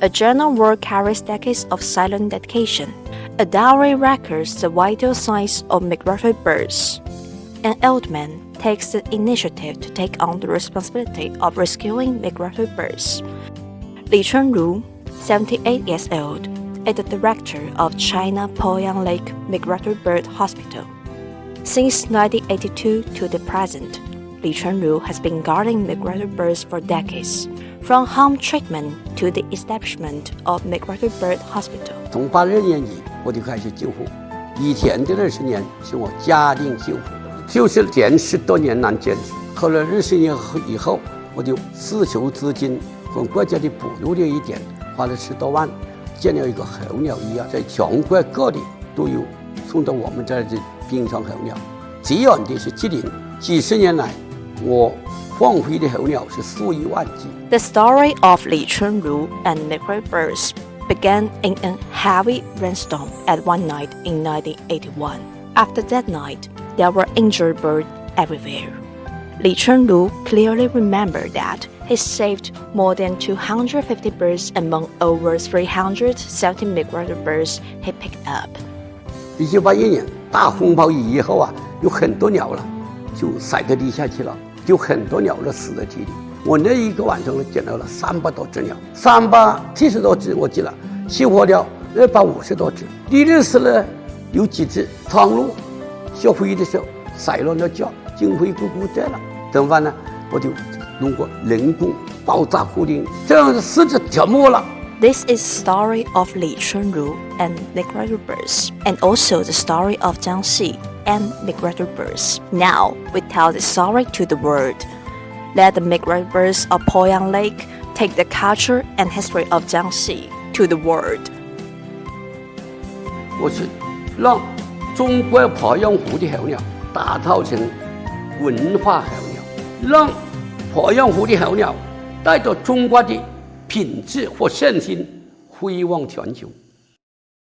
A journal work carries decades of silent dedication. A diary records the vital signs of migratory birds. An old man takes the initiative to take on the responsibility of rescuing migratory birds. Li Chunru, 78 years old, is the director of China Poyang Lake Migratory Bird Hospital. Since 1982 to the present, Li Chunru has been guarding migratory birds for decades, from home treatment to the establishment of migratory bird hospital. 从82年起，我就开始救护，以前的20年是我家庭救护，就是坚持10多年难坚持。后来20年以后，我就私筹资金，从国家的补助了一点，花了10多万，建了一个候鸟医院，在全国各地都有送到我们这儿的冰川候鸟。最远的是吉林，几十年来我放飞的候鸟是数以万计。The story of Li Chunru and migratory birds began in a heavy rainstorm at one night in 1981. After that night, there were injured birds everywhere. Li Chunru clearly remembered that he saved more than 250 birds among over 370 migratory birds he picked up. 1981年大风暴以后啊，有很多鸟了，就晒到地下去了，有很多鸟了死在地里。我那一个晚上捡到了300多只鸟，370多只我记了，熄火了250多只。第二次呢，有几只苍鹭学飞的时候晒乱了脚，经飞咕咕掉了，怎么办呢？我就弄个人工爆炸固定，这样4只全没了。This is the story of Li Chunru and migratory birds, and also the story of Jiangxi and migratory birds. Now we tell the story to the world. Let the migratory birds of Poyang Lake take the culture and history of Jiangxi to the world. 我是让中国鄱阳湖的候鸟打造成文化候鸟，让鄱阳湖的候鸟带着中国的品质和圣心，飞往全球。